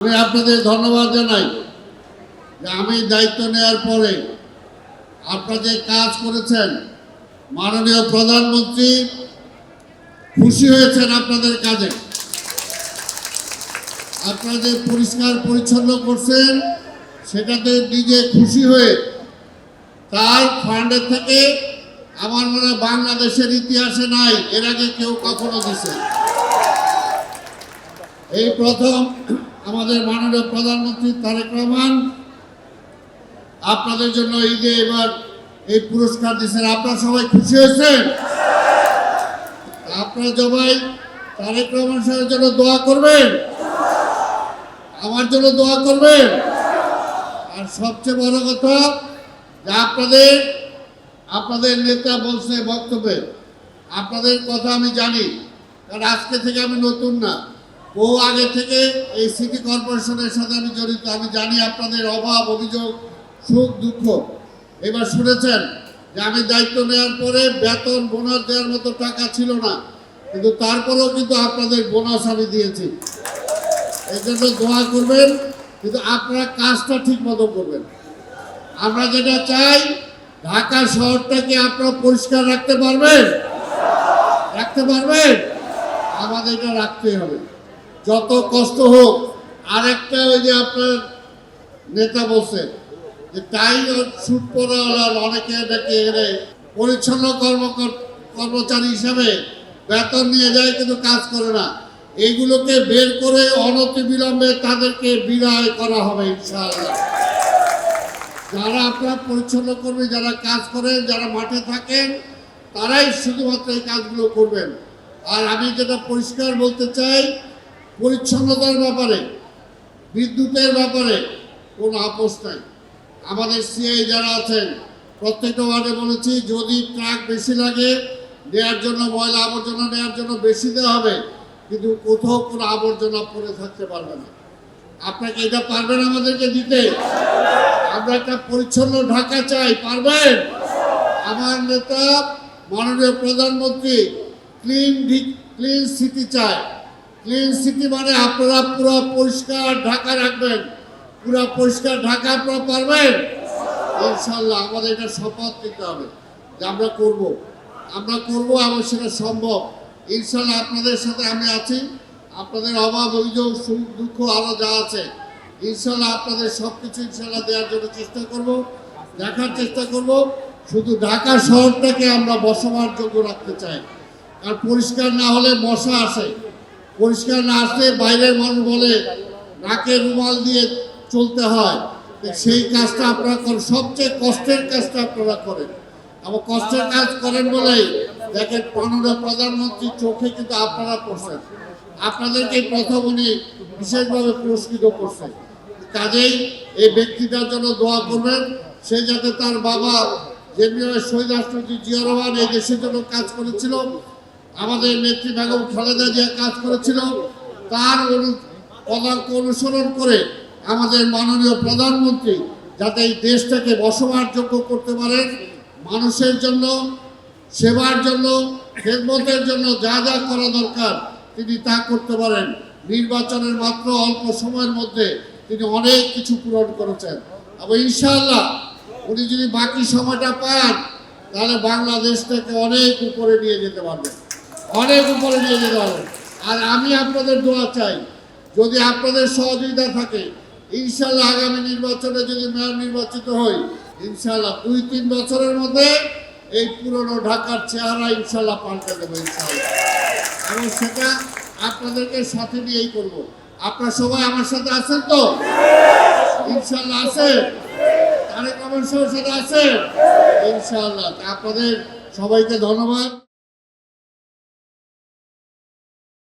আমি আপনাদের ধন্যবাদ জানাই যে আমি দায়িত্ব নেওয়ার পরে আপনারা যে কাজ করেছেন, মাননীয় প্রধানমন্ত্রী খুশি হয়েছেন আপনাদের কাজে। আপনারা যে পরিষ্কার পরিচ্ছন্ন করছেন সেটাতে নিজে খুশি হয়ে তার ফান্ডের থেকে আমার মনে হয় বাংলাদেশের ইতিহাসে নাই, এর আগে কেউ কখনো দিছে। এই প্রথম আমাদের মাননীয় প্রধানমন্ত্রী তারেক রহমান আপনাদের জন্য এই যে এবার এই পুরস্কার দিচ্ছেন, আপনারা সবাই খুশি হয়েছেন? আপনারা সবাই তারেক রহমান সাহেবের জন্য দোয়া করবেন, আমার জন্য দোয়া করবেন। আর সবচেয়ে বড় কথা যে আপনাদের নেতা বলছে বক্তব্যে, আপনাদের কথা আমি জানি, কারণ আজকে থেকে আমি নতুন না, বহু আগে থেকে এই সিটি কর্পোরেশনের সাথে আমি জড়িত। আমি জানি আপনাদের অভাব, অভিযোগ, সুখ, দুঃখ। এবার শুনেছেন যে আমি দায়িত্ব নেওয়ার পরে বেতন বোনাস দেওয়ার মতো টাকা ছিল না, কিন্তু তারপরেও কিন্তু আপনাদের বোনাস আমি দিয়েছি। এই জন্য দোয়া করবেন, কিন্তু আপনারা কাজটা ঠিক মতো করবেন। আমরা যেটা চাই, ঢাকা শহরটাকে আপনারা পরিষ্কার রাখতে পারবেন, আমাদের এটা রাখতে হবে, যত কষ্ট হোক। আরেকটা ওই যে আপনার নেতা বলছে যে টাই শুট পরা অনেকে নাকি এখানে পরিচ্ছন্ন কর্মচারী হিসাবে বেতন নিয়ে যায় কিন্তু কাজ করে না, এইগুলোকে বের করে অনতিবিলম্বে তাদেরকে বিদায় করা হবে ইনশাআল্লাহ। যারা আপনার পরিচ্ছন্ন কর্মী, যারা কাজ করেন, যারা মাঠে থাকেন, তারাই শুধুমাত্র এই কাজগুলো করবেন। আর আমি যেটা পরিষ্কার বলতে চাই, পরিচ্ছন্নতার ব্যাপারে, বিদ্যুতের ব্যাপারে কোনো আপোষ নাই। আমাদের সিআই যারা আছেন প্রত্যেকটা ওয়ার্ডে বলেছি, যদি ট্রাক বেশি লাগে নেওয়ার জন্য, ময়লা আবর্জনা নেওয়ার জন্য বেশি দেওয়া হবে, কিন্তু কোথাও কোনো আবর্জনা পড়ে থাকতে পারবে না। আপনাকে এটা পারবেন আমাদেরকে দিতে? আমরা একটা পরিচ্ছন্ন ঢাকা চাই, পারবেন? আমার নেতা মাননীয় প্রধানমন্ত্রী ক্লিন সিটি চায়। ক্লিন সিটি মানে আপনারা পুরো পরিষ্কার ঢাকা রাখবেন, পুরো পরিষ্কার ঢাকা আপনারা পারবেন ইনশাল্লাহ। আমাদের এটা শপথ নিতে হবে যে আমরা করব এবং সেটা সম্ভব ইনশাল্লাহ। আপনাদের সাথে আমি আছি, আপনাদের অভাব, অভিযোগ, সুখ, দুঃখ আরও যা আছে ইনশাল্লাহ আপনাদের সব কিছু ইনশাল্লাহ দেওয়ার জন্য চেষ্টা করব, দেখার চেষ্টা করব। শুধু ঢাকা শহরটাকে আমরা বসবাসযোগ্য রাখতে চাই। আর পরিষ্কার না হলে মশা আসে, পরিষ্কার না আসলে বাইরের মানুষ বলে নাকে রুমাল দিয়ে চলতে হয়, সেই কাজটা আপনারা করেন। সবচেয়ে কষ্টের কাজটা আপনারা করেন, এবং কষ্টের কাজ করেন বলেই দেখেন মাননীয় প্রধানমন্ত্রী চোখে কিন্তু আপনারা পড়ছেন, আপনাদেরকে প্রথম উনি বিশেষভাবে পুরস্কৃত করছেন। কাজেই এই ব্যক্তিটার জন্য দোয়া করবেন, সে যাতে তার বাবা যেভাবে শহীদ রাষ্ট্রপতি জিয়া রহমান এই দেশের জন্য কাজ করেছিল, আমাদের নেত্রী বেগম খালেদা জিয়া কাজ করেছিল, তার পদাঙ্ক অনুসরণ করে আমাদের মাননীয় প্রধানমন্ত্রী যাতে এই দেশটাকে বসবাসযোগ্য করতে পারেন, মানুষের জন্য, সেবার জন্য, খেদমতের জন্য যা যা করা দরকার তিনি তা করতে পারেন। নির্বাচনের মাত্র অল্প সময়ের মধ্যে তিনি অনেক কিছু পূরণ করেছেন, এবং ইনশাআল্লাহ উনি যদি বাকি সময়টা পান তাহলে বাংলাদেশটাকে অনেক উপরে নিয়ে যেতে পারবেন, অনেক উপরে নিয়ে যেতে পারবেন। আর আমি আপনাদের দোয়া চাই, যদি আপনাদের সহযোগিতা থাকে ইনশাআল্লাহ আগামী নির্বাচনে যদি মেয়র নির্বাচিত হই, ইনশাআল্লাহ 2-3 বছরের মধ্যে এই পুরনো ঢাকার চেহারা ইনশাআল্লাহ পাল্টে দেবো ইনশাআল্লাহ, এবং সেটা আপনাদেরকে সাথে নিয়েই করব। আপনারা সবাই আমার সাথে আছেন তো? ইনশাআল্লাহ আছেন? তারেক রহমান সাহেবের সাথে আছেন ইনশাআল্লাহ। আপনাদের সবাইকে ধন্যবাদ।